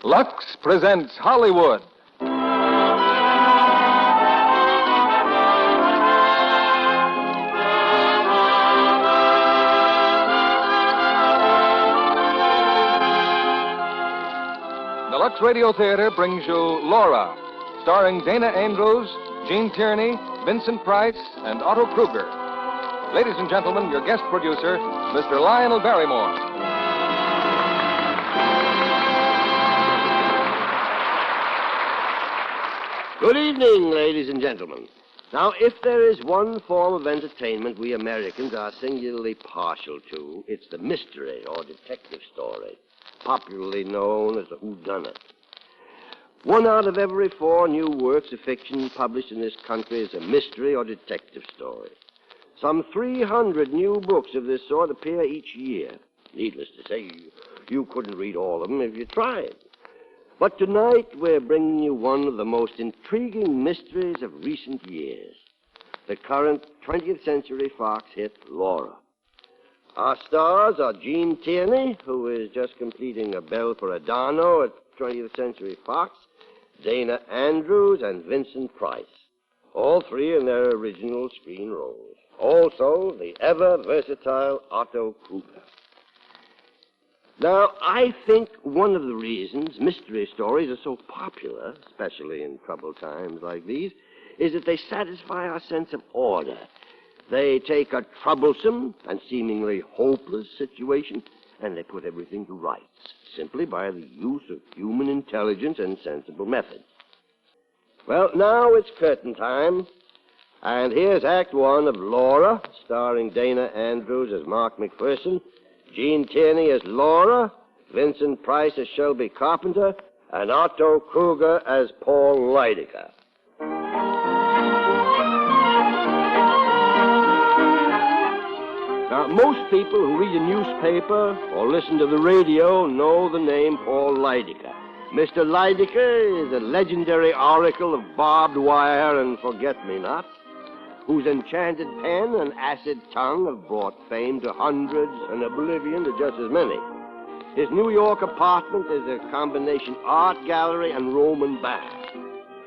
Lux presents Hollywood. The Lux Radio Theater brings you Laura, starring Dana Andrews, Gene Tierney, Vincent Price, and Otto Kruger. Ladies and gentlemen, your guest producer, Mr. Lionel Barrymore. Good evening, ladies and gentlemen. Now, if there is one form of entertainment we Americans are singularly partial to, it's the mystery or detective story, popularly known as the whodunit. 1 out of every 4 new works of fiction published in this country is a mystery or detective story. Some 300 new books of this sort appear each year. Needless to say, you couldn't read all of them if you tried. But tonight, we're bringing you one of the most intriguing mysteries of recent years, the current 20th Century Fox hit, Laura. Our stars are Gene Tierney, who is just completing a Bell for Adano at 20th Century Fox, Dana Andrews, and Vincent Price, all 3 in their original screen roles. Also, the ever-versatile Otto Kruger. Now, I think one of the reasons mystery stories are so popular, especially in troubled times like these, is that they satisfy our sense of order. They take a troublesome and seemingly hopeless situation, and they put everything to rights, simply by the use of human intelligence and sensible methods. Well, now it's curtain time, and here's Act 1 of Laura, starring Dana Andrews as Mark McPherson, Gene Tierney as Laura, Vincent Price as Shelby Carpenter, and Otto Kruger as Paul Lydecker. Now, most people who read a newspaper or listen to the radio know the name Paul Lydecker. Mr. Lydecker is a legendary oracle of barbed wire and forget-me-not, whose enchanted pen and acid tongue have brought fame to hundreds and oblivion to just as many. His New York apartment is a combination art gallery and Roman bath.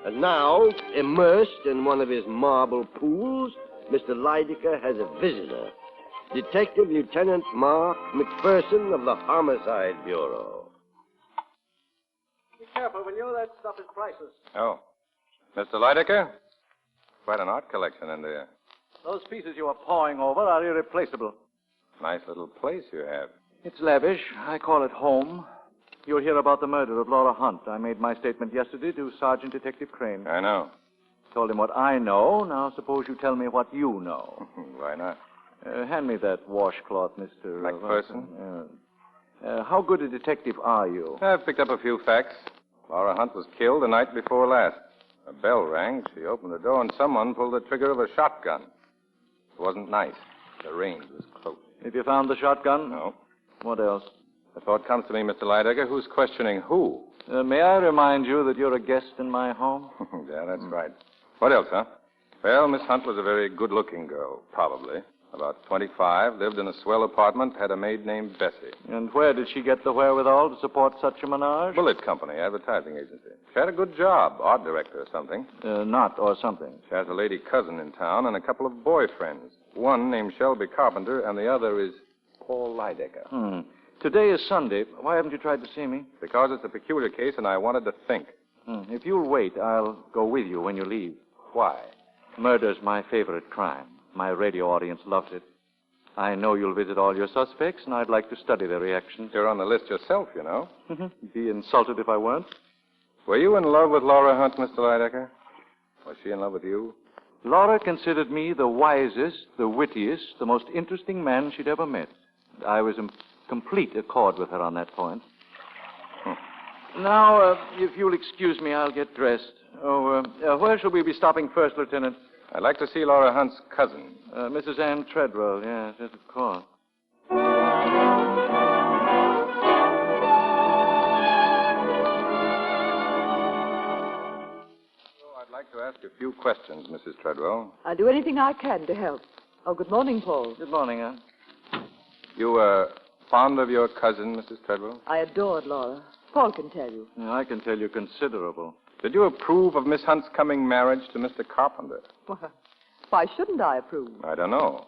And now, immersed in one of his marble pools, Mr. Lydecker has a visitor, Detective Lieutenant Mark McPherson of the Homicide Bureau. Be careful, will you? That stuff is priceless. Oh. Mr. Lydecker? Quite an art collection in there. Those pieces you are pawing over are irreplaceable. Nice little place you have. It's lavish. I call it home. You'll hear about the murder of Laura Hunt. I made my statement yesterday to Sergeant Detective Crane. I know. Told him what I know. Now suppose you tell me what you know. Why not? Hand me that washcloth, Mr. McPherson. How good a detective are you? I've picked up a few facts. Laura Hunt was killed the night before last. A bell rang, she opened the door, and someone pulled the trigger of a shotgun. It wasn't nice. The range was close. Have you found the shotgun? No. What else? The thought comes to me, Mr. Lydecker, who's questioning who? May I remind you that you're a guest in my home? Yeah, that's right. What else, huh? Well, Miss Hunt was a very good-looking girl, probably. About 25, lived in a swell apartment, had a maid named Bessie. And where did she get the wherewithal to support such a menage? Bullet Company, advertising agency. She had a good job, art director or something. Not or something. She has a lady cousin in town and a couple of boyfriends. One named Shelby Carpenter, and the other is Paul Lydecker. Today is Sunday. Why haven't you tried to see me? Because it's a peculiar case, and I wanted to think. If you'll wait, I'll go with you when you leave. Why? Murder's my favorite crime. My radio audience loves it. I know you'll visit all your suspects, and I'd like to study their reactions. You're on the list yourself, you know. Be insulted if I weren't. Were you in love with Laura Hunt, Mr. Lydecker? Was she in love with you? Laura considered me the wisest, the wittiest, the most interesting man she'd ever met. I was in complete accord with her on that point. Now, if you'll excuse me, I'll get dressed. Where shall we be stopping first, Lieutenant? I'd like to see Laura Hunt's cousin. Mrs. Ann Treadwell, yes, of course. I'd like to ask a few questions, Mrs. Treadwell. I'll do anything I can to help. Oh, good morning, Paul. Good morning, Ann. You were fond of your cousin, Mrs. Treadwell? I adored Laura. Paul can tell you. Yeah, I can tell you considerable. Did you approve of Miss Hunt's coming marriage to Mr. Carpenter? Why shouldn't I approve? I don't know.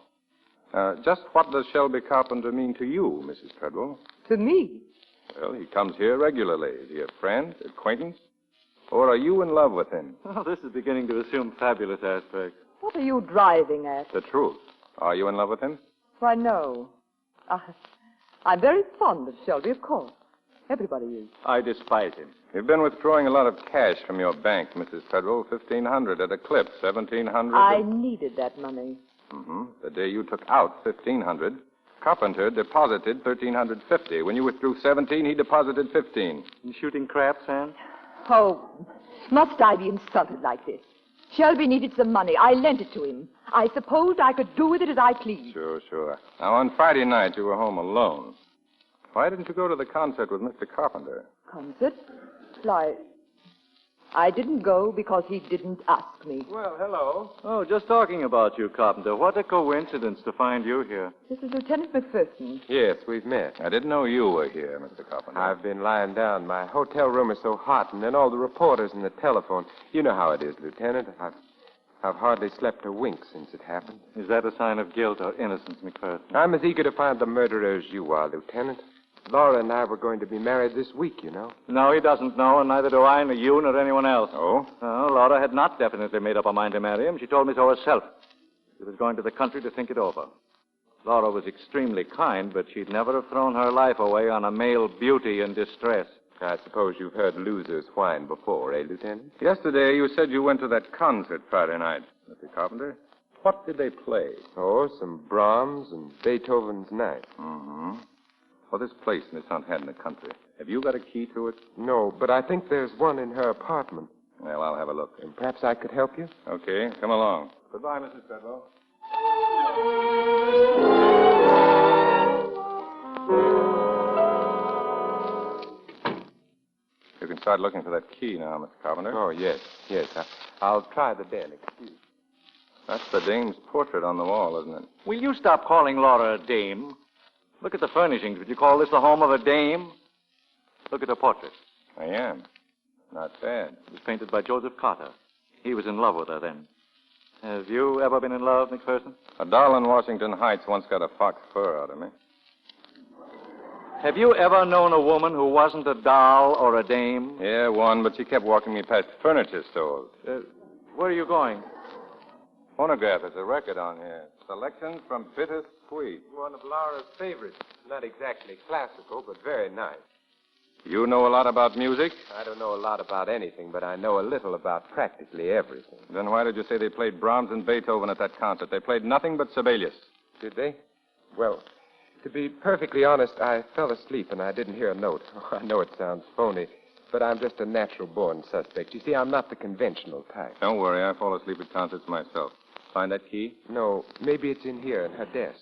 Just what does Shelby Carpenter mean to you, Mrs. Treadwell? To me? Well, he comes here regularly. Is he a friend, acquaintance? Or are you in love with him? Oh, this is beginning to assume fabulous aspects. What are you driving at? The truth. Are you in love with him? Why, no. I'm very fond of Shelby, of course. Everybody is. I despise him. You've been withdrawing a lot of cash from your bank, Mrs. Treadwell. $1,500 at a clip. $1,700. I needed that money. Mm-hmm. The day you took out $1,500, Carpenter deposited $1,350. When you withdrew 17, he deposited 15. You shooting craps, Anne? Oh, must I be insulted like this? Shelby needed some money. I lent it to him. I supposed I could do with it as I pleased. Sure. Now, on Friday night, you were home alone. Why didn't you go to the concert with Mr. Carpenter? Concert? Why, I didn't go because he didn't ask me. Well, hello. Oh, just talking about you, Carpenter. What a coincidence to find you here. This is Lieutenant McPherson. Yes, we've met. I didn't know you were here, Mr. Carpenter. I've been lying down. My hotel room is so hot, and then all the reporters and the telephone. You know how it is, Lieutenant. I've hardly slept a wink since it happened. Is that a sign of guilt or innocence, McPherson? I'm as eager to find the murderer as you are, Lieutenant. Laura and I were going to be married this week, you know. No, he doesn't know, and neither do I, nor you, nor anyone else. Oh? No, Laura had not definitely made up her mind to marry him. She told me so herself. She was going to the country to think it over. Laura was extremely kind, but she'd never have thrown her life away on a male beauty in distress. I suppose you've heard losers whine before, Lieutenant? Yesterday, you said you went to that concert Friday night, Mr. Carpenter. What did they play? Oh, some Brahms and Beethoven's Ninth. Mm-hmm. Well, this place Miss Hunt had in the country. Have you got a key to it? No, but I think there's one in her apartment. Well, I'll have a look. And perhaps I could help you? Okay, come along. Goodbye, Mrs. Treadwell. You can start looking for that key now, Mr. Carpenter. Oh, yes. I'll try the den. Excuse. That's the dame's portrait on the wall, isn't it? Will you stop calling Laura a dame? Look at the furnishings. Would you call this the home of a dame? Look at her portrait. I am. Not bad. It was painted by Joseph Carter. He was in love with her then. Have you ever been in love, McPherson? A doll in Washington Heights once got a fox fur out of me. Have you ever known a woman who wasn't a doll or a dame? Yeah, one, but she kept walking me past furniture stores. Where are you going? Phonograph, there's a record on here. Selections from Bitter Sweet. One of Laura's favorites. Not exactly classical, but very nice. You know a lot about music? I don't know a lot about anything, but I know a little about practically everything. Then why did you say they played Brahms and Beethoven at that concert? They played nothing but Sibelius. Did they? Well, to be perfectly honest, I fell asleep and I didn't hear a note. Oh, I know it sounds phony, but I'm just a natural-born suspect. You see, I'm not the conventional type. Don't worry, I fall asleep at concerts myself. Find that key? No, maybe it's in here in her desk.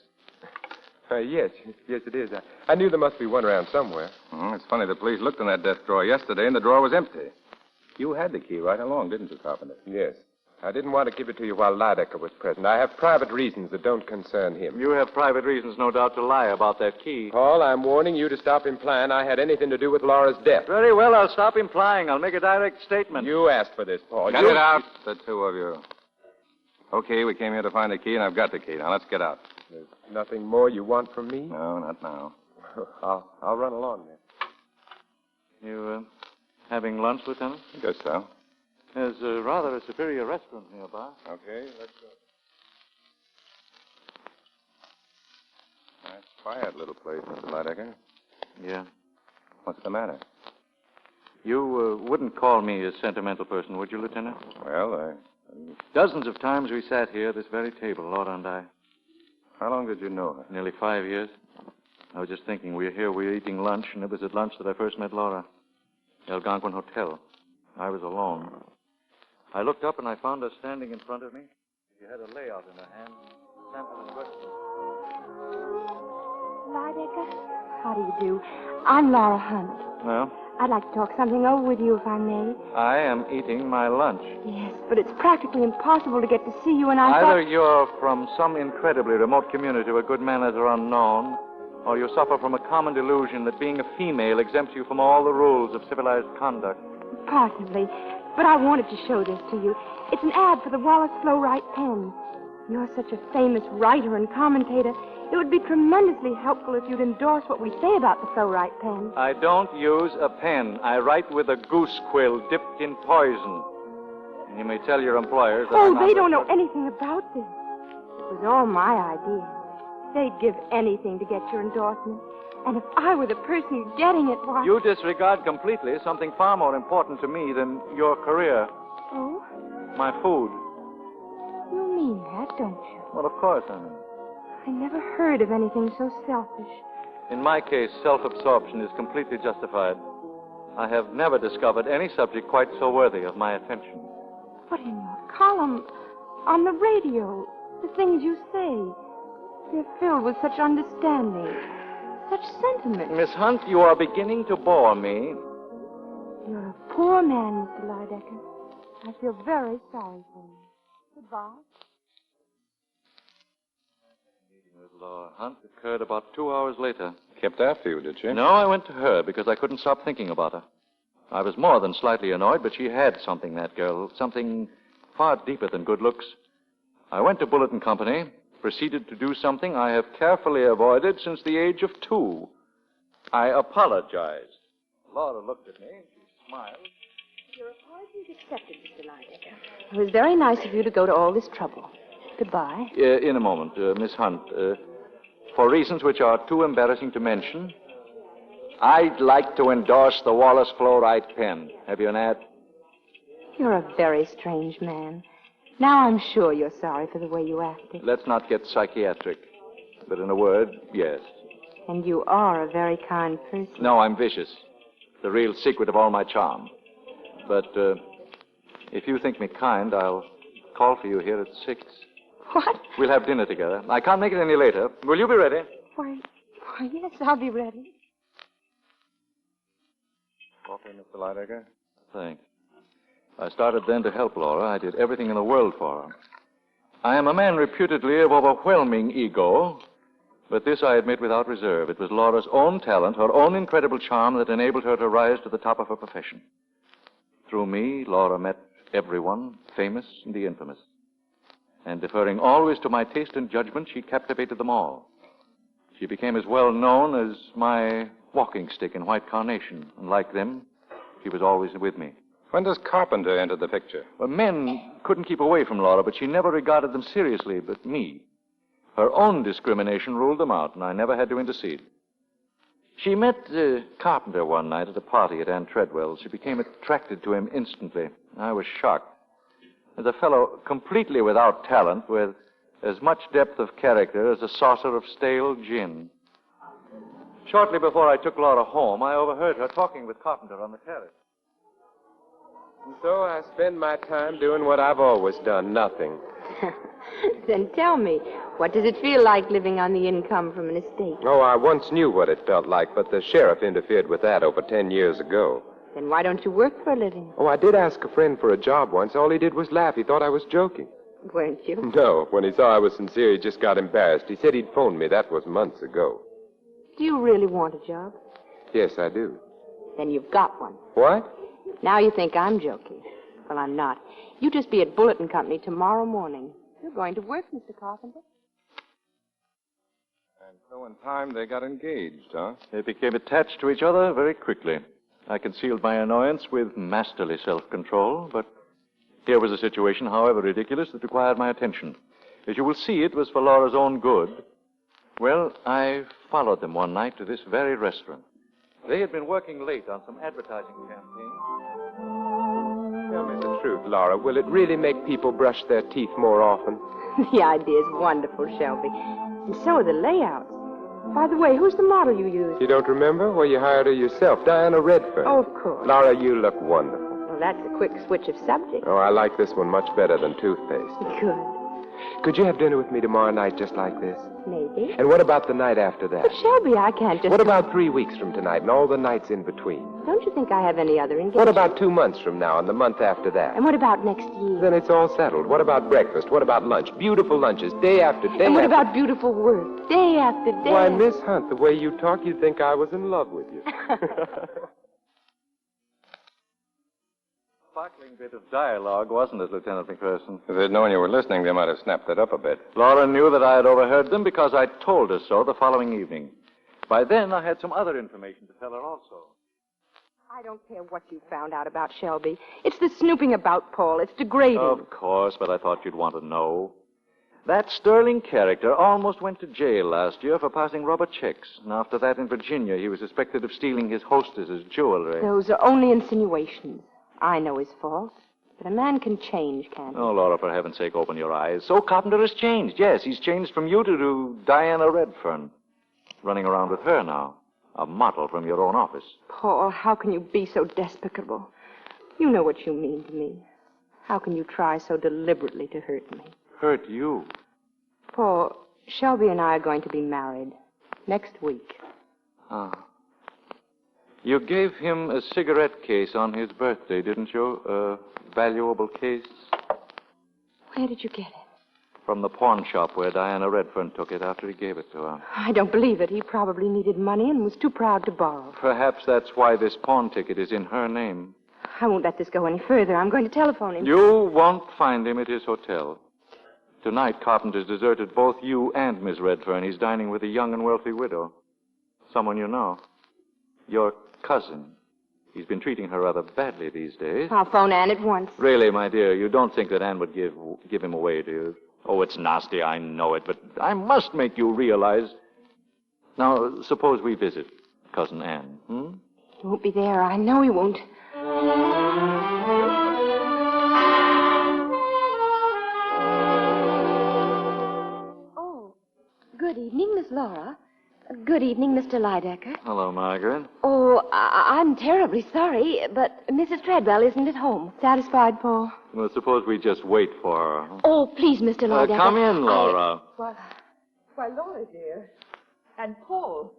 Yes, it is. I knew there must be one around somewhere. It's funny, the police looked in that desk drawer yesterday and the drawer was empty. You had the key right along, didn't you, Carpenter? Yes. I didn't want to give it to you while Lydecker was present. I have private reasons that don't concern him. You have private reasons, no doubt, to lie about that key. Paul, I'm warning you to stop implying I had anything to do with Laura's death. Very well, I'll stop implying. I'll make a direct statement. You asked for this, Paul. Get it out, the two of you. Okay, we came here to find the key, and I've got the key. Now, let's get out. There's nothing more you want from me? No, not now. I'll run along then. You, having lunch, Lieutenant? I guess so. There's rather a superior restaurant nearby. Okay, let's go. Nice, quiet little place, Mr. Lydecker. Yeah. What's the matter? You wouldn't call me a sentimental person, would you, Lieutenant? Well, Dozens of times we sat here at this very table, Laura and I. How long did you know her? Nearly 5 years. I was just thinking, we were eating lunch, and it was at lunch that I first met Laura. The Algonquin Hotel. I was alone. I looked up and I found her standing in front of me. She had a layout in her hand, sample and question. Lydecker, how do you do? I'm Laura Hunt. Well, I'd like to talk something over with you, if I may. I am eating my lunch. Yes, but it's practically impossible to get to see you, and I Either thought... you're from some incredibly remote community where good manners are unknown, Or you suffer from a common delusion that being a female exempts you from all the rules of civilized conduct. Possibly. But I wanted to show this to you. It's an ad for the Wallace Flow-Write pen. You're such a famous writer and commentator. It would be tremendously helpful if you'd endorse what we say about the Flow-Write pen. I don't use a pen. I write with a goose quill dipped in poison. And you may tell your employers that I'm not... They don't know anything about this. It was all my idea. They'd give anything to get your endorsement. And if I were the person getting it, why... You disregard completely something far more important to me than your career. Oh? My food. You mean that, don't you? Well, of course I mean. I never heard of anything so selfish. In my case, self-absorption is completely justified. I have never discovered any subject quite so worthy of my attention. But in your column, on the radio, the things you say... They're filled with such understanding, such sentiment. Miss Hunt, you are beginning to bore me. You're a poor man, Mr. Lydecker. I feel very sorry for you. Goodbye. The meeting with Laura Hunt occurred about 2 hours later. Kept after you, did she? No, I went to her because I couldn't stop thinking about her. I was more than slightly annoyed, but she had something, that girl, something far deeper than good looks. I went to Bulletin Company, proceeded to do something I have carefully avoided since the age of 2. I apologized. Laura looked at me and she smiled. Your apology is accepted, Mr. Lydecker. It was very nice of you to go to all this trouble. Goodbye. In a moment, Miss Hunt. For reasons which are too embarrassing to mention, I'd like to endorse the Wallace Flow-Write pen. Have you an ad? You're a very strange man. Now I'm sure you're sorry for the way you acted. Let's not get psychiatric. But in a word, yes. And you are a very kind person. No, I'm vicious. The real secret of all my charm. But if you think me kind, I'll call for you here at 6. What? We'll have dinner together. I can't make it any later. Will you be ready? Why, yes, I'll be ready. Coffee, Mr. Lydecker? Thanks. I started then to help Laura. I did everything in the world for her. I am a man reputedly of overwhelming ego, but this I admit without reserve. It was Laura's own talent, her own incredible charm that enabled her to rise to the top of her profession. Through me, Laura met everyone, famous and the infamous. And deferring always to my taste and judgment, she captivated them all. She became as well known as my walking stick in white carnation, and like them, she was always with me. When does Carpenter enter the picture? Well, men couldn't keep away from Laura, but she never regarded them seriously, but me. Her own discrimination ruled them out, and I never had to intercede. She met Carpenter one night at a party at Ann Treadwell's. She became attracted to him instantly. I was shocked. As a fellow completely without talent, with as much depth of character as a saucer of stale gin. Shortly before I took Laura home, I overheard her talking with Carpenter on the terrace. And so I spend my time doing what I've always done, nothing. Then tell me, what does it feel like living on the income from an estate? Oh, I once knew what it felt like, but the sheriff interfered with that over 10 years ago. Then why don't you work for a living? Oh, I did ask a friend for a job once. All he did was laugh. He thought I was joking. Weren't you? No, when he saw I was sincere, he just got embarrassed. He said he'd phoned me. That was months ago. Do you really want a job? Yes, I do. Then you've got one. What? Now you think I'm joking. Well, I'm not. You just be at Bulletin Company tomorrow morning. You're going to work, Mr. Carpenter. And so in time they got engaged, huh? They became attached to each other very quickly. I concealed my annoyance with masterly self-control, but here was a situation, however ridiculous, that required my attention. As you will see, it was for Laura's own good. Well, I followed them one night to this very restaurant. They had been working late on some advertising campaign. Tell me the truth, Laura. Will it really make people brush their teeth more often? The idea's wonderful, Shelby. And so are the layouts. By the way, who's the model you used? You don't remember? Well, you hired her yourself, Diana Redfern. Oh, of course. Laura, you look wonderful. Well, that's a quick switch of subject. Oh, I like this one much better than toothpaste. Good. Could you have dinner with me tomorrow night just like this? Maybe. And what about the night after that? But, Shelby, I can't just... What about 3 weeks from tonight and all the nights in between? Don't you think I have any other engagement? What about 2 months from now and the month after that? And what about next year? Then it's all settled. What about breakfast? What about lunch? Beautiful lunches, day after day. And what after... about beautiful work, day after day? Why, Miss Hunt, the way you talk, you'd think I was in love with you. Sparkling bit of dialogue, wasn't it, Lieutenant McPherson? If they'd known you were listening, they might have snapped it up a bit. Laura knew that I had overheard them because I told her so the following evening. By then, I had some other information to tell her also. I don't care what you found out about Shelby. It's the snooping about Paul. It's degrading. Of course, but I thought you'd want to know. That sterling character almost went to jail last year for passing rubber checks. And after that, in Virginia, he was suspected of stealing his hostess's jewelry. Those are only insinuations. I know his fault. But a man can change, can't he? Oh, Laura, for heaven's sake, open your eyes. So Carpenter has changed. Yes, he's changed from you to Diana Redfern. Running around with her now. A model from your own office. Paul, how can you be so despicable? You know what you mean to me. How can you try so deliberately to hurt me? Hurt you? Paul, Shelby and I are going to be married next week. Ah. You gave him a cigarette case on his birthday, didn't you? A valuable case? Where did you get it? From the pawn shop where Diana Redfern took it after he gave it to her. I don't believe it. He probably needed money and was too proud to borrow. Perhaps that's why this pawn ticket is in her name. I won't let this go any further. I'm going to telephone him. You won't find him at his hotel. Tonight, Carpenter's deserted both you and Miss Redfern. He's dining with a young and wealthy widow. Someone you know. Your cousin. He's been treating her rather badly these days. I'll phone Anne at once. Really, my dear, you don't think that Anne would give him away, do you? Oh, it's nasty, I know it, but I must make you realize. Now, suppose we visit Cousin Anne, He won't be there. I know he won't. Oh, good evening, Miss Laura. Good evening, Mr. Lydecker. Hello, Margaret. Oh, I'm terribly sorry, but Mrs. Treadwell isn't at home. Satisfied, Paul? Well, suppose we just wait for her. Oh, please, Mr. Lydecker. Come in, Laura. Why, Laura, dear. And Paul.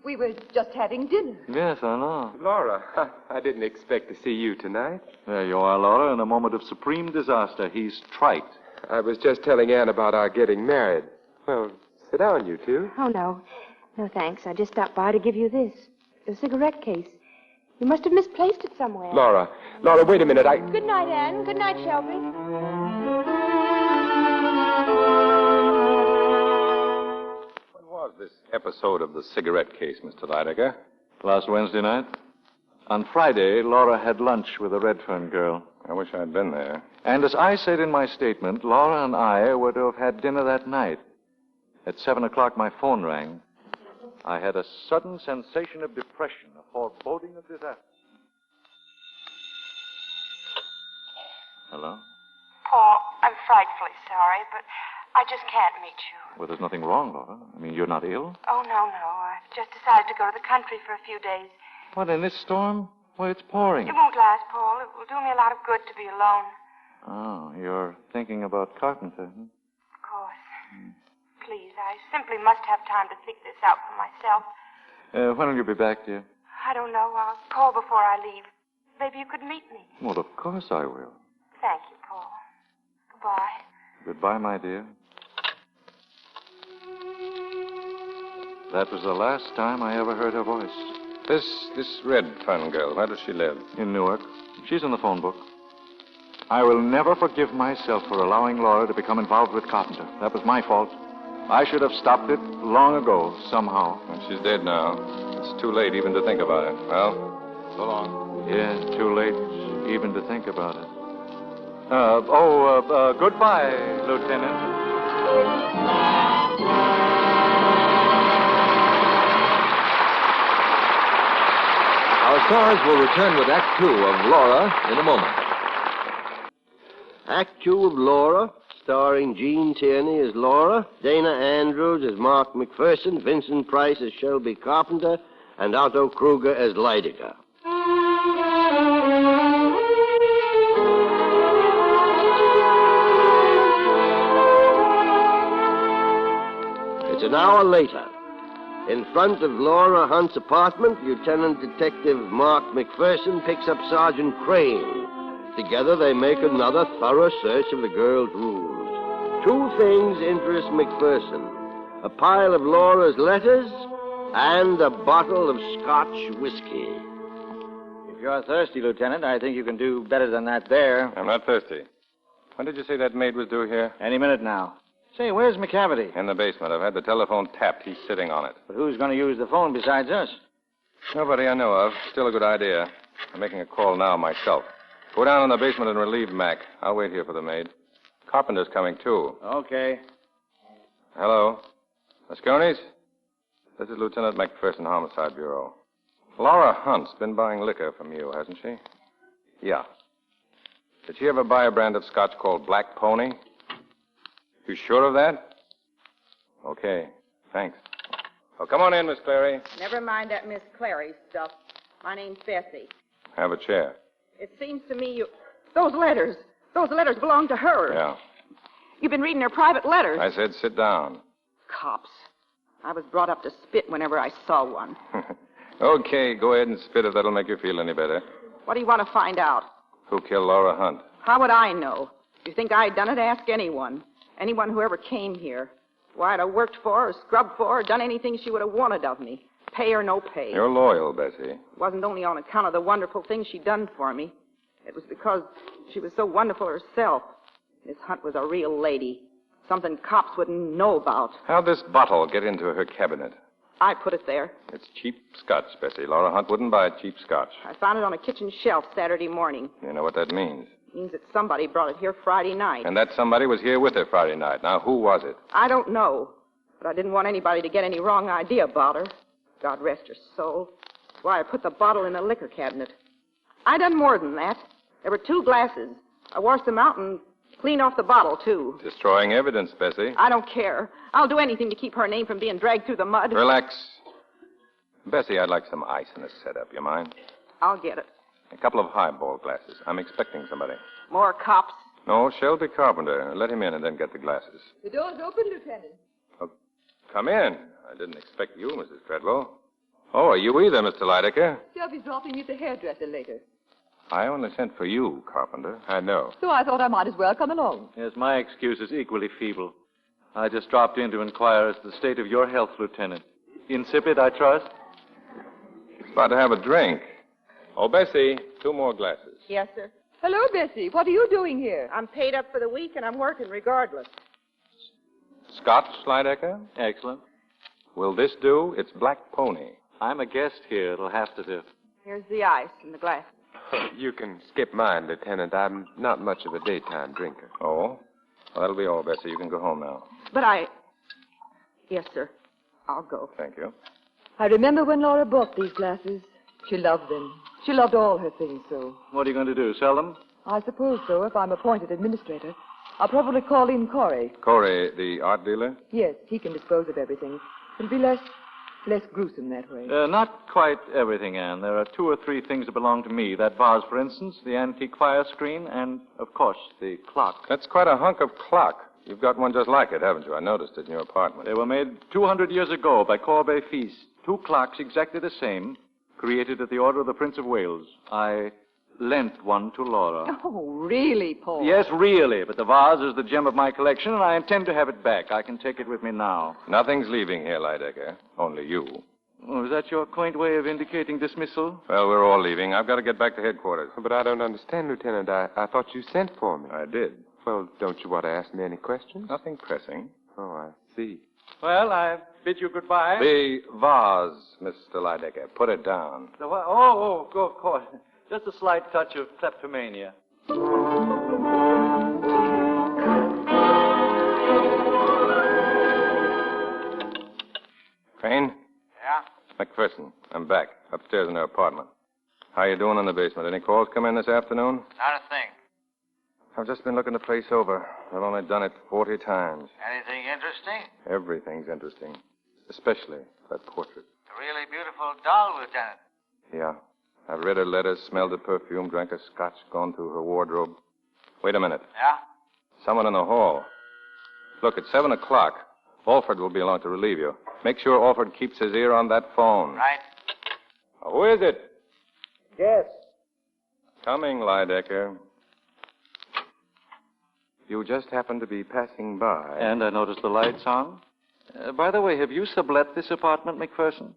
We were just having dinner. Yes, I know. Laura, I didn't expect to see you tonight. There you are, Laura, in a moment of supreme disaster. He's trite. I was just telling Anne about our getting married. Well, sit down, you two. Oh, no. No, thanks. I just stopped by to give you this. A cigarette case. You must have misplaced it somewhere. Laura, wait a minute. Good night, Anne. Good night, Shelby. When was this episode of the cigarette case, Mr. Lydecker? Last Wednesday night. On Friday, Laura had lunch with a Redfern girl. I wish I'd been there. And as I said in my statement, Laura and I were to have had dinner that night. At 7 o'clock, my phone rang. I had a sudden sensation of depression, a foreboding of disaster. Hello? Paul, I'm frightfully sorry, but I just can't meet you. Well, there's nothing wrong, Laura. I mean, you're not ill? Oh, no. I've just decided to go to the country for a few days. What, in this storm? Why, it's pouring. It won't last, Paul. It will do me a lot of good to be alone. Oh, you're thinking about Carpenter, huh? Of course. Please, I simply must have time to think this out for myself. When will you be back, dear? I don't know. I'll call before I leave. Maybe you could meet me. Well, of course I will. Thank you, Paul. Goodbye. Goodbye, my dear. That was the last time I ever heard her voice. This Redfern girl, where does she live? In Newark. She's in the phone book. I will never forgive myself for allowing Laura to become involved with Carpenter. That was my fault. I should have stopped it long ago, somehow. Well, she's dead now. It's too late even to think about it. Well, so long. Yeah, too late even to think about it. Goodbye, Lieutenant. Our stars will return with Act Two of Laura in a moment. Act 2 of Laura, starring Gene Tierney as Laura, Dana Andrews as Mark McPherson, Vincent Price as Shelby Carpenter, and Otto Kruger as Lydecker. It's an hour later. In front of Laura Hunt's apartment, Lieutenant Detective Mark McPherson picks up Sergeant Crane. Together, they make another thorough search of the girl's rooms. Two things interest McPherson: a pile of Laura's letters and a bottle of Scotch whiskey. If you're thirsty, Lieutenant, I think you can do better than that there. I'm not thirsty. When did you say that maid was due here? Any minute now. Say, where's McCavity? In the basement. I've had the telephone tapped. He's sitting on it. But who's going to use the phone besides us? Nobody I know of. Still a good idea. I'm making a call now myself. Go down in the basement and relieve Mac. I'll wait here for the maid. Carpenter's coming, too. Okay. Hello. Moscone's? This is Lieutenant McPherson, Homicide Bureau. Laura Hunt's been buying liquor from you, hasn't she? Yeah. Did she ever buy a brand of scotch called Black Pony? You sure of that? Okay. Thanks. Oh, come on in, Miss Clary. Never mind that Miss Clary stuff. My name's Bessie. Have a chair. It seems to me you... Those letters belong to her. Yeah. You've been reading her private letters. I said sit down. Cops. I was brought up to spit whenever I saw one. Okay, go ahead and spit if that'll make you feel any better. What do you want to find out? Who killed Laura Hunt? How would I know? If you think I'd done it, ask anyone. Anyone who ever came here. Why I'd have worked for or scrubbed for or done anything she would have wanted of me. Pay or no pay. You're loyal, Bessie. It wasn't only on account of the wonderful things she'd done for me. It was because she was so wonderful herself. Miss Hunt was a real lady. Something cops wouldn't know about. How'd this bottle get into her cabinet? I put it there. It's cheap scotch, Bessie. Laura Hunt wouldn't buy cheap scotch. I found it on a kitchen shelf Saturday morning. You know what that means. It means that somebody brought it here Friday night. And that somebody was here with her Friday night. Now, who was it? I don't know. But I didn't want anybody to get any wrong idea about her. God rest her soul. That's why I put the bottle in the liquor cabinet. I done more than that. There were 2 glasses. I washed them out and cleaned off the bottle, too. Destroying evidence, Bessie. I don't care. I'll do anything to keep her name from being dragged through the mud. Relax. Bessie, I'd like some ice in this setup. You mind? I'll get it. A couple of highball glasses. I'm expecting somebody. More cops. No, Shelby Carpenter. Let him in and then get the glasses. The door's open, Lieutenant. Oh, come in. I didn't expect you, Mrs. Treadwell. Oh, are you either, Mr. Lydecker? Shelby's dropping me at the hairdresser later. I only sent for you, Carpenter. I know. So I thought I might as well come along. Yes, my excuse is equally feeble. I just dropped in to inquire as to the state of your health, Lieutenant. Insipid, I trust? About to have a drink. Oh, Bessie, 2 more glasses. Yes, sir. Hello, Bessie. What are you doing here? I'm paid up for the week and I'm working regardless. Scotch, Lydecker? Excellent. Will this do? It's Black Pony. I'm a guest here. It'll have to do. Here's the ice in the glass. You can skip mine, Lieutenant. I'm not much of a daytime drinker. Oh? Well, that'll be all, Bessie. You can go home now. But Yes, sir. I'll go. Thank you. I remember when Laura bought these glasses. She loved them. She loved all her things so. What are you going to do, sell them? I suppose so, if I'm appointed administrator. I'll probably call in Corey. Corey, the art dealer? Yes, he can dispose of everything. It'll be less gruesome that way. Not quite everything, Anne. There are 2 or 3 things that belong to me. That vase, for instance, the antique fire screen, and, of course, the clock. That's quite a hunk of clock. You've got one just like it, haven't you? I noticed it in your apartment. They were made 200 years ago by Corbeil Fils. 2 clocks exactly the same, created at the order of the Prince of Wales. I lent one to Laura. Oh, really, Paul? Yes, really, but the vase is the gem of my collection, and I intend to have it back. I can take it with me now. Nothing's leaving here, Lydecker. Only you. Oh, is that your quaint way of indicating dismissal? Well, we're all leaving. I've got to get back to headquarters. But I don't understand, Lieutenant. I thought you sent for me. I did. Well, don't you want to ask me any questions? Nothing pressing. Oh, I see. Well, I bid you goodbye. The vase, Mr. Lydecker. Put it down. Oh, of course. Just a slight touch of kleptomania. Crane? Yeah? McPherson. I'm back. Upstairs in her apartment. How you doing in the basement? Any calls come in this afternoon? Not a thing. I've just been looking the place over. I've only done it 40 times. Anything interesting? Everything's interesting. Especially that portrait. A really beautiful doll, Lieutenant. Yeah. I've read her letters, smelled her perfume, drank her scotch, gone through her wardrobe. Wait a minute. Yeah? Someone in the hall. Look, it's 7 o'clock. Alford will be along to relieve you. Make sure Alford keeps his ear on that phone. Right. Who is it? Yes. Coming, Lydecker. You just happened to be passing by. And I noticed the lights on. By the way, have you sublet this apartment, McPherson?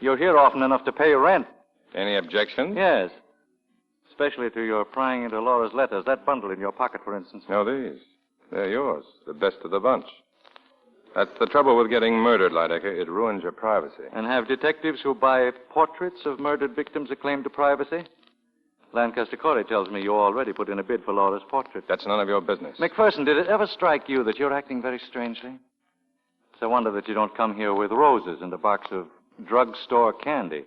You're here often enough to pay rent. Any objection? Yes. Especially to your prying into Laura's letters. That bundle in your pocket, for instance. No, these. They're yours. The best of the bunch. That's the trouble with getting murdered, Lydecker. It ruins your privacy. And have detectives who buy portraits of murdered victims a claim to privacy? Lancaster Corey tells me you already put in a bid for Laura's portrait. That's none of your business. McPherson, did it ever strike you that you're acting very strangely? It's a wonder that you don't come here with roses and a box of drugstore candy.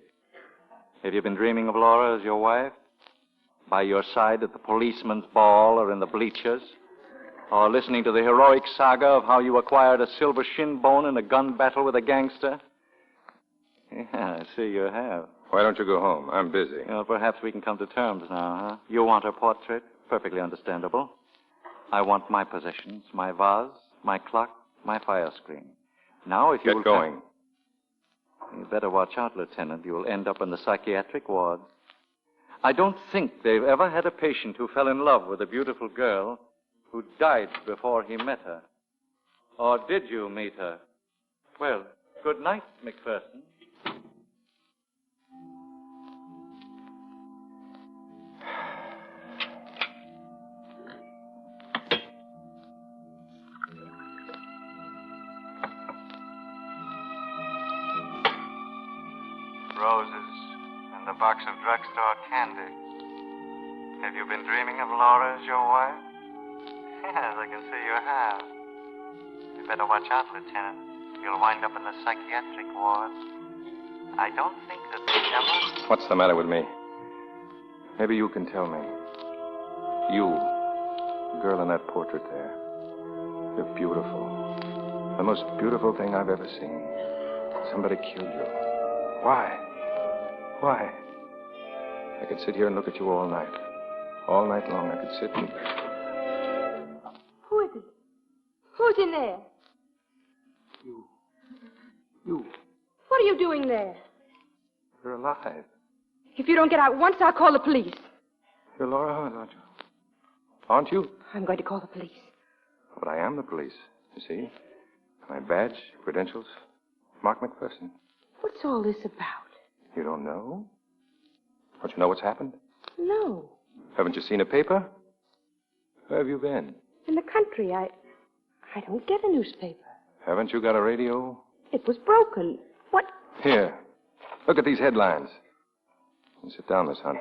Have you been dreaming of Laura as your wife? By your side at the policeman's ball or in the bleachers? Or listening to the heroic saga of how you acquired a silver shin bone in a gun battle with a gangster? Yeah, I see you have. Why don't you go home? I'm busy. Well, perhaps we can come to terms now, huh? You want her portrait? Perfectly understandable. I want my possessions, my vase, my clock, my fire screen. Now, if you Get going. You better watch out, Lieutenant. You'll end up in the psychiatric ward. I don't think they've ever had a patient who fell in love with a beautiful girl who died before he met her. Or did you meet her? Well, good night, McPherson. Roses and a box of drugstore candy. Have you been dreaming of Laura as your wife? Yes, I can see you have. You better watch out, Lieutenant. You'll wind up in the psychiatric ward. I don't think that they ever... What's the matter with me? Maybe you can tell me. You, the girl in that portrait there. You're beautiful. The most beautiful thing I've ever seen. Somebody killed you. Why? Why? I could sit here and look at you all night. All night long I could sit and... Who is it? Who's in there? You. What are you doing there? You're alive. If you don't get out once, I'll call the police. You're Laura Hunt, aren't you? Aren't you? I'm going to call the police. But I am the police, you see. My badge, credentials, Mark McPherson. What's all this about? You don't know? Don't you know what's happened? No. Haven't you seen a paper? Where have you been? In the country, I don't get a newspaper. Haven't you got a radio? It was broken. What? Here. Look at these headlines. Sit down, Miss Hunt.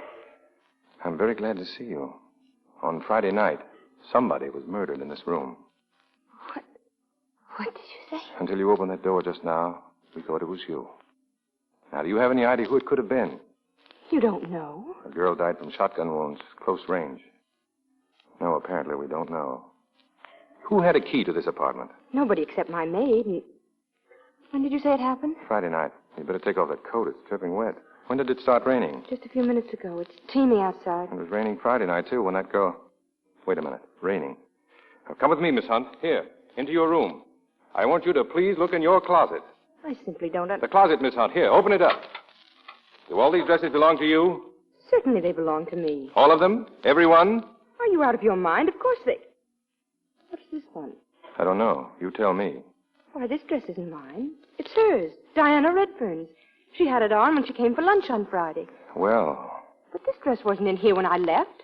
I'm very glad to see you. On Friday night, somebody was murdered in this room. What did you say? Until you opened that door just now, we thought it was you. Now, do you have any idea who it could have been? You don't know. A girl died from shotgun wounds, close range. No, apparently we don't know. Who had a key to this apartment? Nobody except my maid. And... When did you say it happened? Friday night. You better take off that coat. It's dripping wet. When did it start raining? Just a few minutes ago. It's teeming outside. It was raining Friday night, too, when that girl... Wait a minute. Raining. Now, come with me, Miss Hunt. Here, into your room. I want you to please look in your closet. I simply don't The closet, Miss Hunt. Here, open it up. Do all these dresses belong to you? Certainly they belong to me. All of them? Every one? Are you out of your mind? Of course they... What's this one? I don't know. You tell me. Why, this dress isn't mine. It's hers. Diana Redfern's. She had it on when she came for lunch on Friday. Well... But this dress wasn't in here when I left.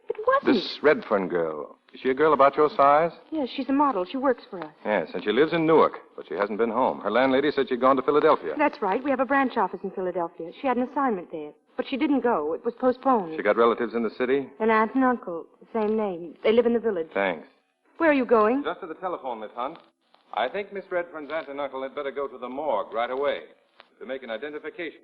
It wasn't. This Redfern girl. Is she a girl about your size? Yes, she's a model. She works for us. Yes, and she lives in Newark, but she hasn't been home. Her landlady said she'd gone to Philadelphia. That's right. We have a branch office in Philadelphia. She had an assignment there. But she didn't go. It was postponed. She got relatives in the city? An aunt and uncle. The same name. They live in the village. Thanks. Where are you going? Just to the telephone, Miss Hunt. I think Miss Redfern's aunt and uncle had better go to the morgue right away to make an identification.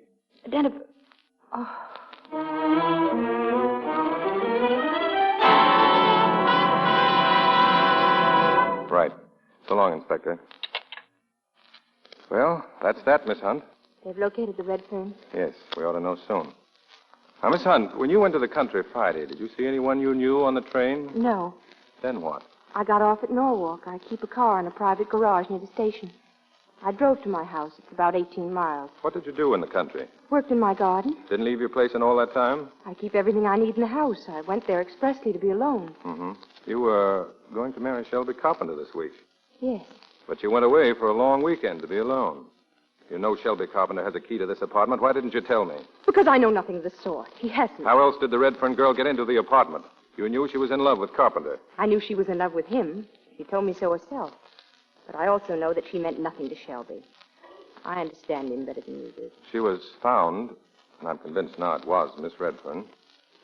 Right. So long, Inspector. Well, that's that, Miss Hunt. They've located the Redferns. Yes, we ought to know soon. Now, Miss Hunt, when you went to the country Friday, did you see anyone you knew on the train? No. Then what? I got off at Norwalk. I keep a car in a private garage near the station. I drove to my house. It's about 18 miles. What did you do in the country? Worked in my garden. Didn't leave your place in all that time? I keep everything I need in the house. I went there expressly to be alone. Mm-hmm. You were going to marry Shelby Carpenter this week. Yes. But you went away for a long weekend to be alone. You know Shelby Carpenter has a key to this apartment. Why didn't you tell me? Because I know nothing of the sort. He hasn't. How else did the Redfern girl get into the apartment? You knew she was in love with Carpenter. I knew she was in love with him. She told me so herself. But I also know that she meant nothing to Shelby. I understand him better than you did. She was found, and I'm convinced now it was Miss Redfern.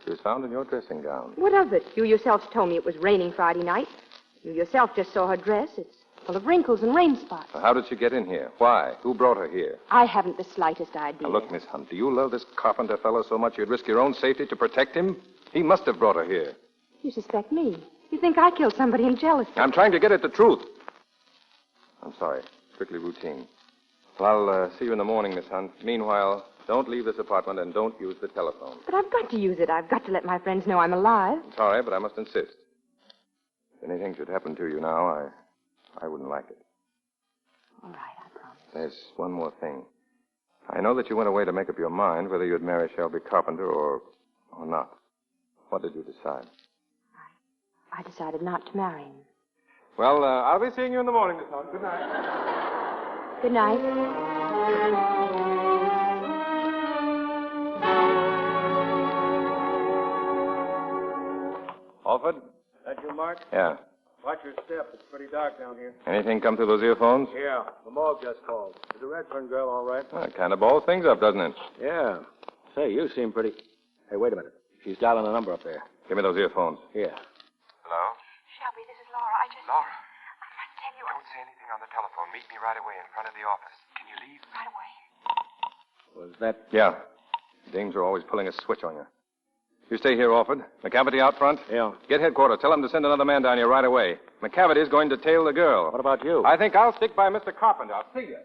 She was found in your dressing gown. What of it? You yourself told me it was raining Friday night. You yourself just saw her dress. It's full of wrinkles and rain spots. How did she get in here? Why? Who brought her here? I haven't the slightest idea. Now, look, Miss Hunt, do you love this Carpenter fellow so much you'd risk your own safety to protect him? He must have brought her here. You suspect me. You think I killed somebody in jealousy. I'm trying to get at the truth. I'm sorry. Strictly routine. Well, I'll see you in the morning, Miss Hunt. Meanwhile, don't leave this apartment and don't use the telephone. But I've got to use it. I've got to let my friends know I'm alive. I'm sorry, but I must insist. If anything should happen to you now, I wouldn't like it. All right, I promise. There's one more thing. I know that you went away to make up your mind whether you'd marry Shelby Carpenter or not. What did you decide? I decided not to marry him. Well, I'll be seeing you in the morning, Miss Hunt. Good night. Good night. Alford? That you, Mark? Yeah. Watch your step. It's pretty dark down here. Anything come through those earphones? Yeah. The morgue just called. Is the Redfern girl all right? It kind of balls things up, doesn't it? Yeah. Say, you seem pretty... Hey, wait a minute. She's dialing a number up there. Give me those earphones. Here. Hello? Shelby, this is Laura. Laura, I must tell you... don't say anything on the telephone. Meet me right away in front of the office. Can you leave? Right away. Was that... Yeah. Dames are always pulling a switch on you. You stay here, Alford. McCavity out front? Yeah. Get headquarters. Tell them to send another man down here right away. McCavity's going to tail the girl. What about you? I think I'll stick by Mr. Carpenter. I'll see you.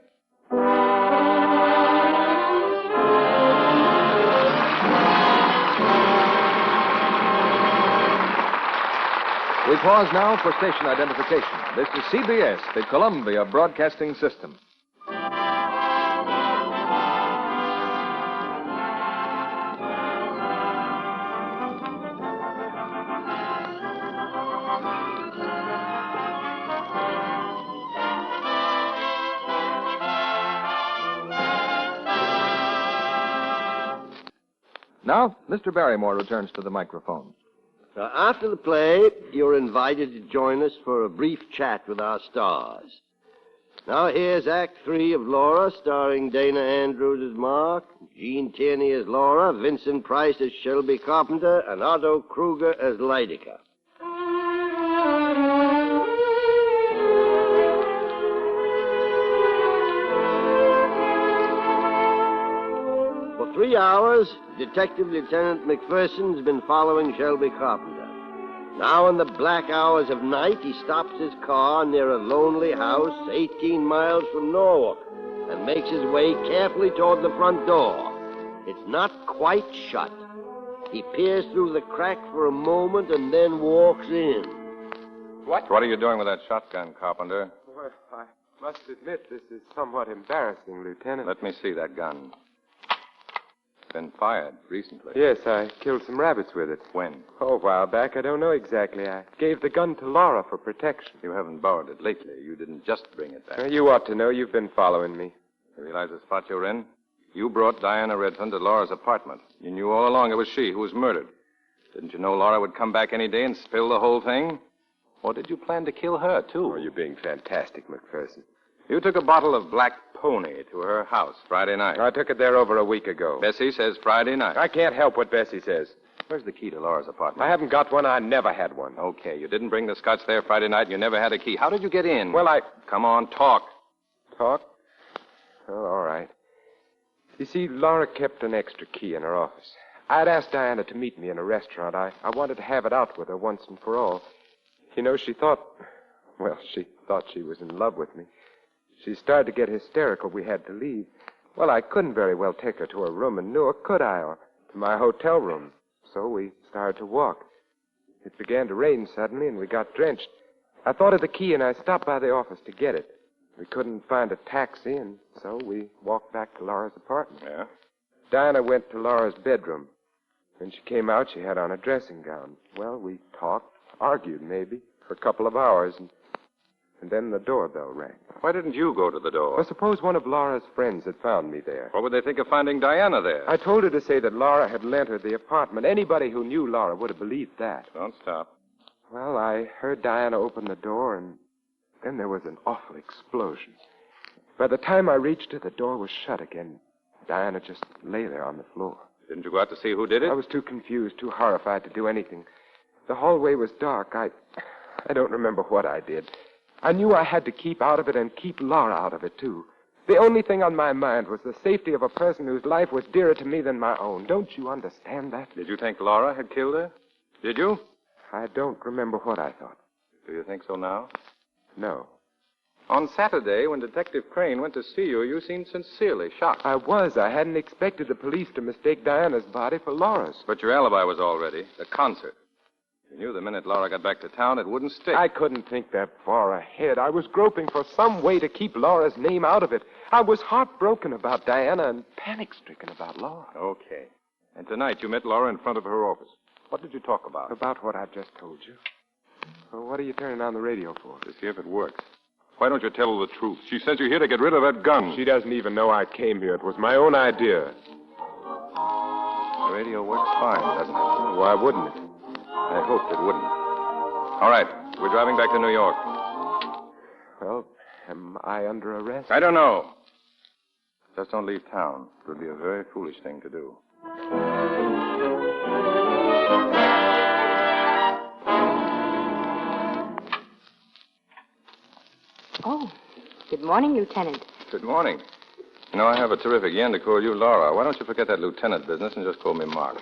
We pause now for station identification. This is CBS, the Columbia Broadcasting System. Now, Mr. Barrymore returns to the microphone. Now, after the play, you're invited to join us for a brief chat with our stars. Now, here's Act 3 of Laura, starring Dana Andrews as Mark, Jean Tierney as Laura, Vincent Price as Shelby Carpenter, and Otto Kruger as Lydica. For 3 hours, Detective Lieutenant McPherson's been following Shelby Carpenter. Now, in the black hours of night, he stops his car near a lonely house 18 miles from Norwalk and makes his way carefully toward the front door. It's not quite shut. He peers through the crack for a moment and then walks in. What are you doing with that shotgun, Carpenter? Well, I must admit this is somewhat embarrassing, Lieutenant. Let me see that gun. Been fired recently. Yes, I killed some rabbits with it. When? Oh, a while back. I don't know exactly. I gave the gun to Laura for protection. You haven't borrowed it lately. You didn't just bring it back. You ought to know. You've been following me. You realize the spot you're in? You brought Diana Redfern to Laura's apartment. You knew all along it was she who was murdered. Didn't you know Laura would come back any day and spill the whole thing? Or did you plan to kill her, too? Oh, you're being fantastic, McPherson. You took a bottle of Black Pony to her house Friday night. I took it there over a week ago. Bessie says Friday night. I can't help what Bessie says. Where's the key to Laura's apartment? I haven't got one. I never had one. Okay, you didn't bring the scotch there Friday night and you never had a key. How did you get in? Well, Come on, talk. Talk? Oh, all right. You see, Laura kept an extra key in her office. I'd asked Diana to meet me in a restaurant. I wanted to have it out with her once and for all. You know, she thought she was in love with me. She started to get hysterical. We had to leave. Well, I couldn't very well take her to her room in Newark, could I? Or to my hotel room. So we started to walk. It began to rain suddenly, and we got drenched. I thought of the key, and I stopped by the office to get it. We couldn't find a taxi, and so we walked back to Laura's apartment. Yeah? Diana went to Laura's bedroom. When she came out, she had on a dressing gown. Well, we talked, argued maybe, for a couple of hours, and then the doorbell rang. Why didn't you go to the door? Well, suppose one of Laura's friends had found me there. What would they think of finding Diana there? I told her to say that Laura had lent her the apartment. Anybody who knew Laura would have believed that. Don't stop. Well, I heard Diana open the door, and then there was an awful explosion. By the time I reached her, the door was shut again. Diana just lay there on the floor. Didn't you go out to see who did it? I was too confused, too horrified to do anything. The hallway was dark. I don't remember what I did. I knew I had to keep out of it and keep Laura out of it, too. The only thing on my mind was the safety of a person whose life was dearer to me than my own. Don't you understand that? Did you think Laura had killed her? Did you? I don't remember what I thought. Do you think so now? No. On Saturday, when Detective Crane went to see you, you seemed sincerely shocked. I was. I hadn't expected the police to mistake Diana's body for Laura's. But your alibi was all ready. The concert. You knew the minute Laura got back to town, it wouldn't stick. I couldn't think that far ahead. I was groping for some way to keep Laura's name out of it. I was heartbroken about Diana and panic-stricken about Laura. Okay. And tonight you met Laura in front of her office. What did you talk about? About what I've just told you. Well, what are you turning on the radio for? To see if it works. Why don't you tell her the truth? She says you're here to get rid of that gun. She doesn't even know I came here. It was my own idea. The radio works fine, doesn't it? Why wouldn't it? I hoped it wouldn't. All right. We're driving back to New York. Well, am I under arrest? I don't know. Just don't leave town. It would be a very foolish thing to do. Oh, good morning, Lieutenant. Good morning. You know, I have a terrific yen to call you Laura. Why don't you forget that lieutenant business and just call me Mark?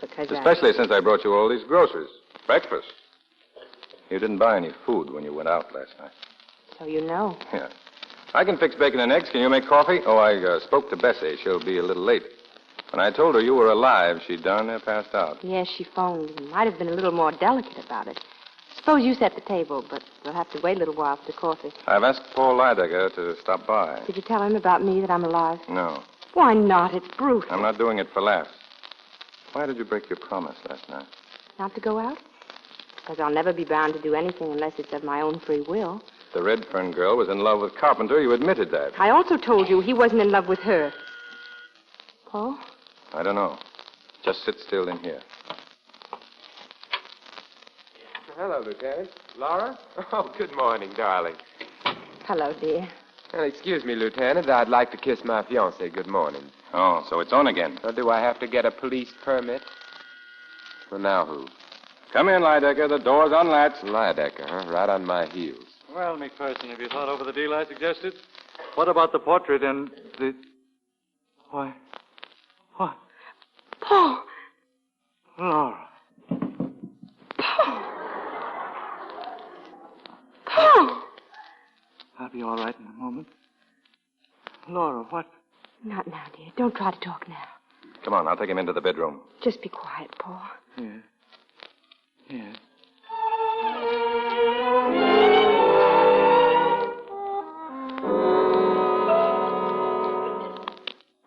Because Especially since I brought you all these groceries. Breakfast. You didn't buy any food when you went out last night. So you know. Yeah. I can fix bacon and eggs. Can you make coffee? Oh, I spoke to Bessie. She'll be a little late. When I told her you were alive, she darn near passed out. Yes, she phoned. Might have been a little more delicate about it. Suppose you set the table, but we'll have to wait a little while for the coffee. I've asked Paul Lydecker to stop by. Did you tell him about me, that I'm alive? No. Why not? It's brutal. I'm not doing it for laughs. Why did you break your promise last night? Not to go out? Because I'll never be bound to do anything unless it's of my own free will. The Redfern girl was in love with Carpenter. You admitted that. I also told you he wasn't in love with her. Paul? I don't know. Just sit still in here. Hello, Lieutenant. Laura? Oh, good morning, darling. Hello, dear. Well, excuse me, Lieutenant. I'd like to kiss my fiancée good morning. Oh, so it's on again. Or do I have to get a police permit? Well, now who? Come in, Lydecker. The door's unlatched. Lydecker, huh? Right on my heels. Well, McPherson, have you thought over the deal I suggested? What about the portrait and the... Why? What? Paul! Laura. Paul! Paul! I'll be all right in a moment. Laura, what? Not now, dear. Don't try to talk now. Come on, I'll take him into the bedroom. Just be quiet, Paul. Yes. Yes.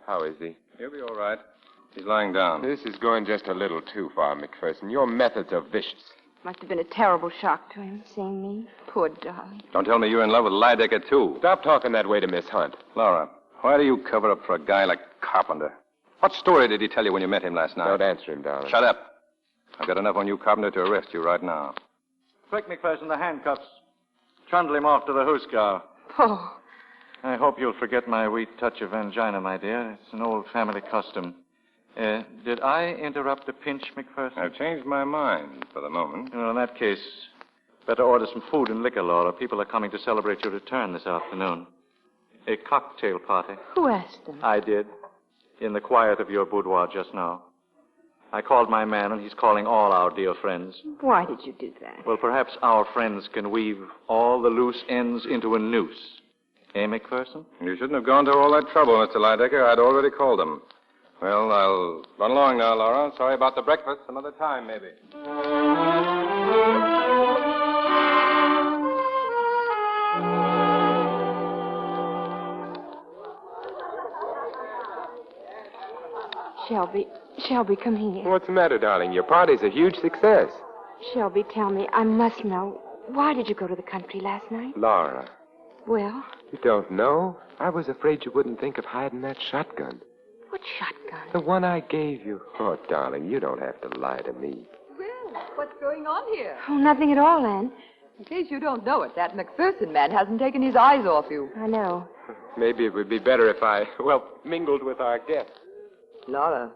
How is he? He'll be all right. He's lying down. This is going just a little too far, McPherson. Your methods are vicious. Must have been a terrible shock to him, seeing me. Poor darling. Don't tell me you're in love with Lydecker, too. Stop talking that way to Miss Hunt. Laura, why do you cover up for a guy like Carpenter? What story did he tell you when you met him last night? Don't answer him, darling. Shut up. I've got enough on you, Carpenter, to arrest you right now. Quick, McPherson, the handcuffs. Trundle him off to the Hooskow. Paul. I hope you'll forget my wee touch of angina, my dear. It's an old family custom. Did I interrupt a pinch, McPherson? I've changed my mind for the moment. Well, in that case, better order some food and liquor, Laura. People are coming to celebrate your return this afternoon. A cocktail party. Who asked them? I did. In the quiet of your boudoir just now. I called my man, and he's calling all our dear friends. Why did you do that? Well, perhaps our friends can weave all the loose ends into a noose. Eh, McPherson? You shouldn't have gone to all that trouble, Mr. Lydecker. I'd already called them. Well, I'll run along now, Laura. Sorry about the breakfast. Another time, maybe. Shelby, come here. What's the matter, darling? Your party's a huge success. Shelby, tell me, I must know. Why did you go to the country last night? Laura, Well, you don't know? I was afraid you wouldn't think of hiding that shotgun. what shotgun? The one I gave you. Oh, darling, you don't have to lie to me. Well, what's going on here? Oh, nothing at all, Anne. In case you don't know it, that McPherson man hasn't taken his eyes off you. I know. Maybe it would be better if I, mingled with our guests. Laura,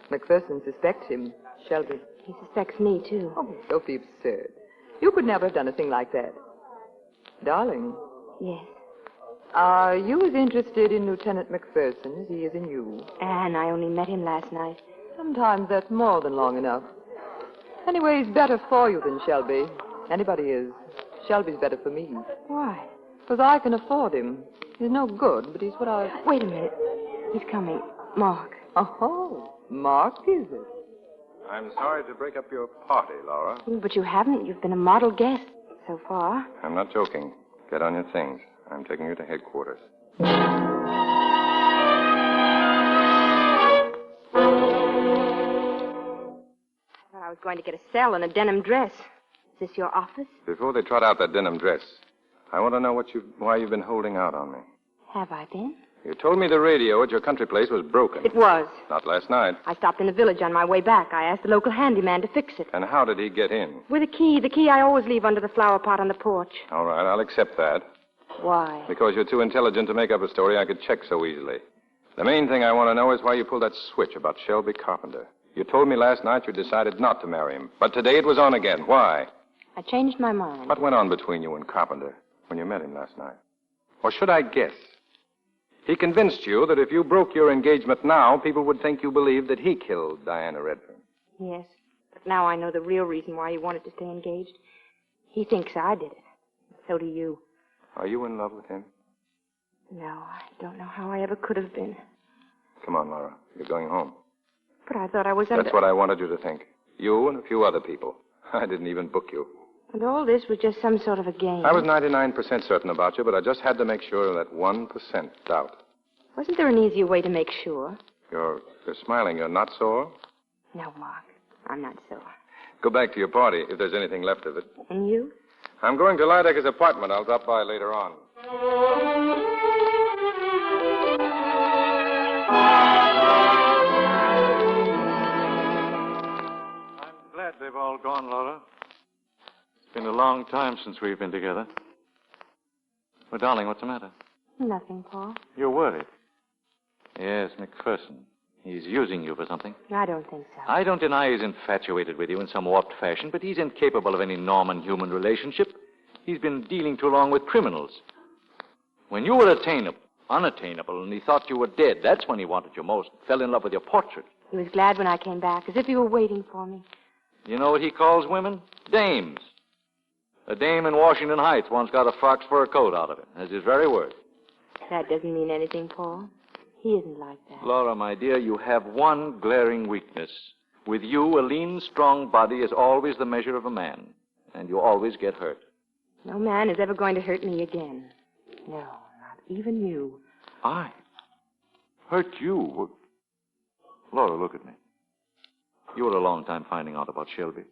McPherson suspects him. Shelby. He suspects me, too. Oh, Sophie, absurd. You could never have done a thing like that. Darling, Yes. are you as interested in Lieutenant McPherson as he is in you? Anne, I only met him last night. Sometimes that's more than long enough. Anyway, he's better for you than Shelby. Anybody is. Shelby's better for me. Why? Because I can afford him. He's no good, but he's what I... Wait a minute. He's coming. Mark. Oh, Mark, is it? I'm sorry to break up your party, Laura. But you haven't. You've been a model guest so far. I'm not joking. Get on your things. I'm taking you to headquarters. I thought I was going to get a cell and a denim dress. Is this your office? Before they trot out that denim dress, I want to know why you've been holding out on me. Have I been? You told me the radio at your country place was broken. It was. Not last night. I stopped in the village on my way back. I asked the local handyman to fix it. And how did he get in? With a key. The key I always leave under the flower pot on the porch. All right, I'll accept that. Why? Because you're too intelligent to make up a story I could check so easily. The main thing I want to know is why you pulled that switch about Shelby Carpenter. You told me last night you decided not to marry him. But today it was on again. Why? I changed my mind. What went on between you and Carpenter when you met him last night? Or should I guess? He convinced you that if you broke your engagement now, people would think you believed that he killed Diana Redfern. Yes. But now I know the real reason why he wanted to stay engaged. He thinks I did it. So do you. Are you in love with him? No, I don't know how I ever could have been. Come on, Laura. You're going home. But I thought I was under... That's what I wanted you to think. You and a few other people. I didn't even book you. And all this was just some sort of a game. I was 99% certain about you, but I just had to make sure of that 1% doubt. Wasn't there an easier way to make sure? You're smiling. You're not sore? No, Mark. I'm not sore. Go back to your party, if there's anything left of it. And you? I'm going to Lydecker's apartment. I'll drop by later on. I'm glad they've all gone, Laura. It's been a long time since we've been together. Well, darling, what's the matter? Nothing, Paul. You're worried. Yes, McPherson. He's using you for something. I don't think so. I don't deny he's infatuated with you in some warped fashion, but he's incapable of any normal human relationship. He's been dealing too long with criminals. When you were unattainable, and he thought you were dead, that's when he wanted you most. Fell in love with your portrait. He was glad when I came back, as if he were waiting for me. You know what he calls women? Dames. A dame in Washington Heights once got a fox fur coat out of it. That's his very word. That doesn't mean anything, Paul. He isn't like that. Laura, my dear, you have one glaring weakness. With you, a lean, strong body is always the measure of a man, and you always get hurt. No man is ever going to hurt me again. No, not even you. I? Hurt you? Laura, look at me. You were a long time finding out about Shelby,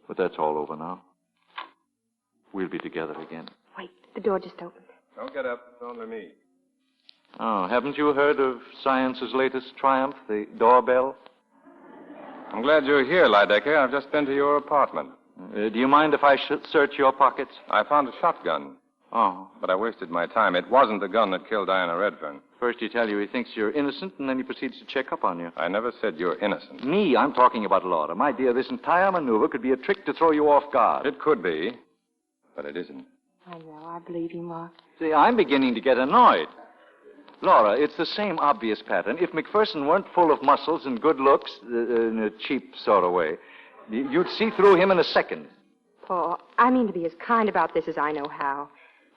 but that's all over now. We'll be together again. Wait, the door just opened. Don't get up. It's only me. Oh, haven't you heard of science's latest triumph, the doorbell? I'm glad you're here, Lydecker. I've just been to your apartment. Do you mind if I search your pockets? I found a shotgun. Oh. But I wasted my time. It wasn't the gun that killed Diana Redfern. First he tells you he thinks you're innocent, and then he proceeds to check up on you. I never said you're innocent. Me? I'm talking about Laura. My dear, this entire maneuver could be a trick to throw you off guard. It could be, but it isn't. I know. I believe you, Mark. See, I'm beginning to get annoyed. Laura, it's the same obvious pattern. If McPherson weren't full of muscles and good looks, in a cheap sort of way, you'd see through him in a second. Paul, I mean to be as kind about this as I know how.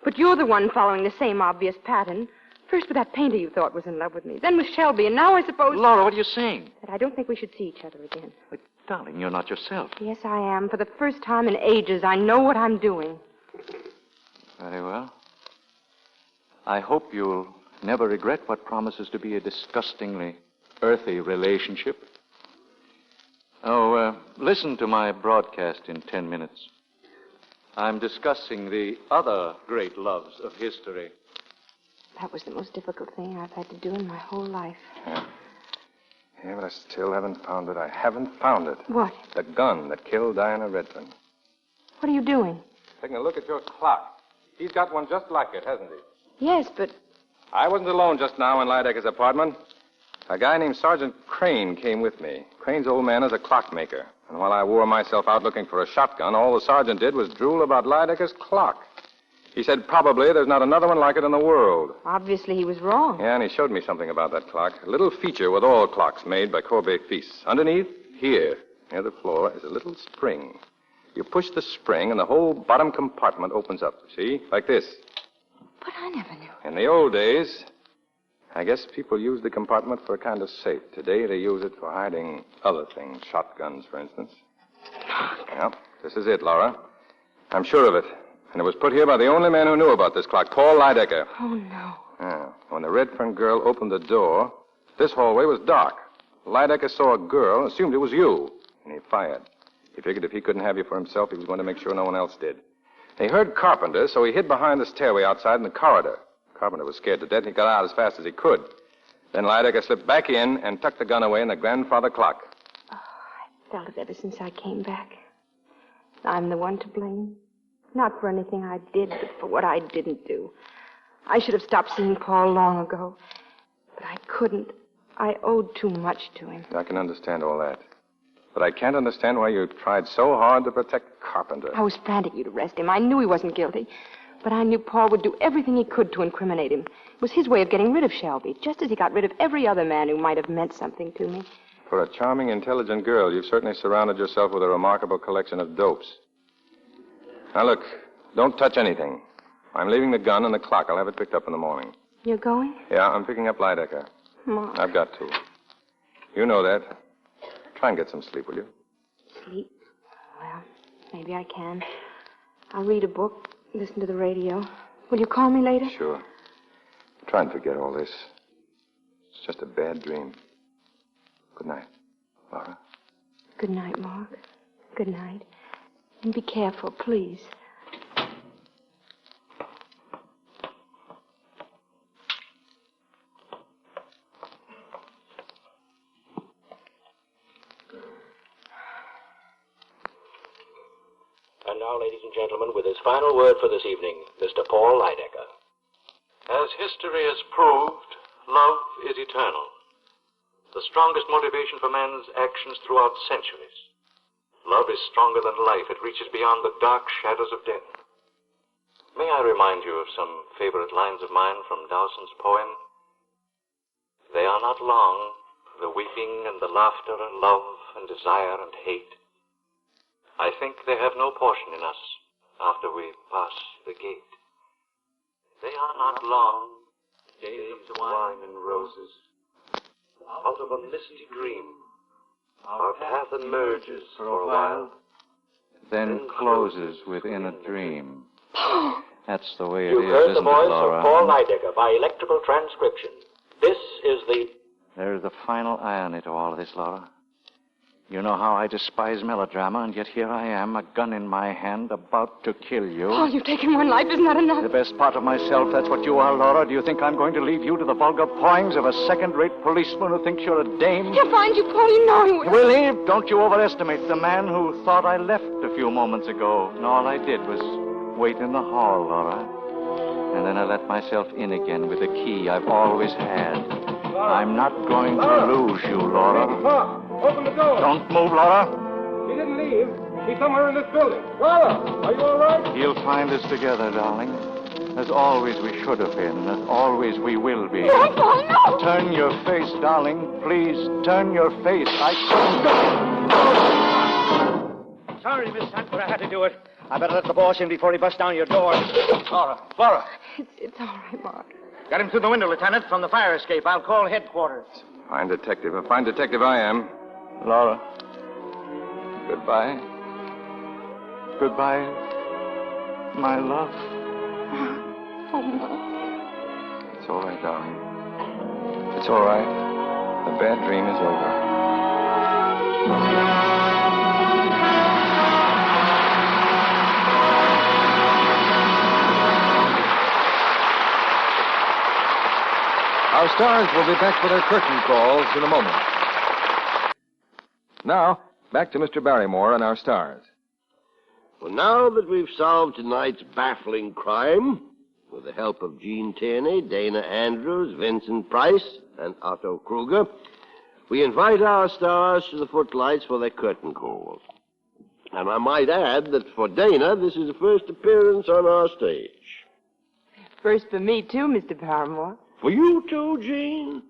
But you're the one following the same obvious pattern. First with that painter you thought was in love with me. Then with Shelby, and now I suppose... Laura, what are you saying? That I don't think we should see each other again. But, darling, you're not yourself. Yes, I am. For the first time in ages, I know what I'm doing. Very well. I hope you'll never regret what promises to be a disgustingly earthy relationship. Oh, listen to my broadcast in 10 minutes. I'm discussing the other great loves of history. That was the most difficult thing I've had to do in my whole life. Yeah, but I still haven't found it. I haven't found it. What? The gun that killed Diana Redfern. What are you doing? Taking a look at your clock. He's got one just like it, hasn't he? Yes, but... I wasn't alone just now in Lydecker's apartment. A guy named Sergeant Crane came with me. Crane's old man is a clockmaker. And while I wore myself out looking for a shotgun, all the sergeant did was drool about Lydecker's clock. He said probably there's not another one like it in the world. Obviously he was wrong. Yeah, and he showed me something about that clock. A little feature with all clocks made by Courbet-Fils. Underneath, here, near the floor, is a little spring. You push the spring, and the whole bottom compartment opens up. See? Like this. But I never knew. In the old days, I guess people used the compartment for a kind of safe. Today, they use it for hiding other things. Shotguns, for instance. Yeah, this is it, Laura. I'm sure of it. And it was put here by the only man who knew about this clock, Paul Lydecker. Oh, no. Yeah. When the Redfern girl opened the door, this hallway was dark. Lydecker saw a girl and assumed it was you, and he fired. He figured if he couldn't have you for himself, he was going to make sure no one else did. He heard Carpenter, so he hid behind the stairway outside in the corridor. Carpenter was scared to death, and he got out as fast as he could. Then Lydecker slipped back in and tucked the gun away in the grandfather clock. Oh, I felt it ever since I came back. I'm the one to blame. Not for anything I did, but for what I didn't do. I should have stopped seeing Paul long ago. But I couldn't. I owed too much to him. I can understand all that. But I can't understand why you tried so hard to protect Carpenter. I was frantic you'd arrest him. I knew he wasn't guilty. But I knew Paul would do everything he could to incriminate him. It was his way of getting rid of Shelby, just as he got rid of every other man who might have meant something to me. For a charming, intelligent girl, you've certainly surrounded yourself with a remarkable collection of dopes. Now, look, don't touch anything. I'm leaving the gun and the clock. I'll have it picked up in the morning. You're going? Yeah, I'm picking up Lydecker. Mark. I've got to. You know that. Try and get some sleep, will you? Sleep? Well, maybe I can. I'll read a book, listen to the radio. Will you call me later? Sure. Try and forget all this. It's just a bad dream. Good night, Laura. Good night, Mark. Good night. And be careful, please. And now, ladies and gentlemen, with his final word for this evening, Mr. Paul Lydecker. As history has proved, love is eternal. The strongest motivation for man's actions throughout centuries. Love is stronger than life. It reaches beyond the dark shadows of death. May I remind you of some favorite lines of mine from Dowson's poem? They are not long, the weeping and the laughter and love and desire and hate. I think they have no portion in us after we pass the gate. They are not long, days of wine and roses. Out of a misty dream, our path emerges for a while, Then closes within a dream. That's the way it You've is, heard the isn't it, voice Laura? of Paul Lydecker by electrical transcription. This is the... There's the final irony to all of this, Laura. You know how I despise melodrama, and yet here I am, a gun in my hand, about to kill you. Paul, you've taken one life. Isn't that enough? The best part of myself, that's what you are, Laura. Do you think I'm going to leave you to the vulgar pawings of a second-rate policeman who thinks you're a dame? He'll find you, Paul. You know he will. Will he? Don't you overestimate the man who thought I left a few moments ago. And all I did was wait in the hall, Laura. And then I let myself in again with the key I've always had. I'm not going to lose you, Laura. Pa, open the door. Don't move, Laura. He didn't leave. He's somewhere in this building. Laura, are you all right? He'll find us together, darling. As always we should have been. As always we will be. No, Paul, no. Turn your face, darling. Please, turn your face. Sorry, Miss Hunt, but I had to do it. I better let the boss in before he busts down your door. Laura. It's all right, Mark. Got him through the window, Lieutenant, from the fire escape. I'll call headquarters. Fine detective. A fine detective I am. Laura. Goodbye. Goodbye, my love. Oh, Mark. It's all right, darling. It's all right. The bad dream is over. Our stars will be back for their curtain calls in a moment. Now, back to Mr. Barrymore and our stars. Well, now that we've solved tonight's baffling crime, with the help of Gene Tierney, Dana Andrews, Vincent Price, and Otto Kruger, we invite our stars to the footlights for their curtain calls. And I might add that for Dana, this is the first appearance on our stage. First for me, too, Mr. Barrymore. For you too, Gene?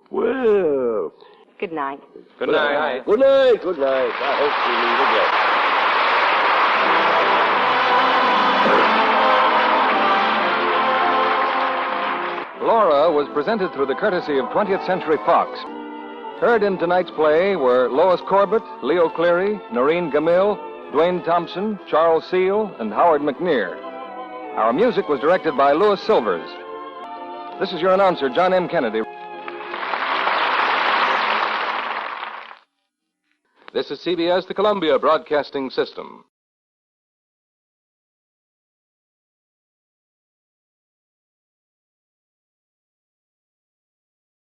Well... Good night. Good night. Good night, good night. I hope we meet again. Laura was presented through the courtesy of 20th Century Fox. Heard in tonight's play were Lois Corbett, Leo Cleary, Noreen Gamil, Dwayne Thompson, Charles Seal, and Howard McNear. Our music was directed by Louis Silvers. This is your announcer, John M. Kennedy. This is CBS, the Columbia Broadcasting System.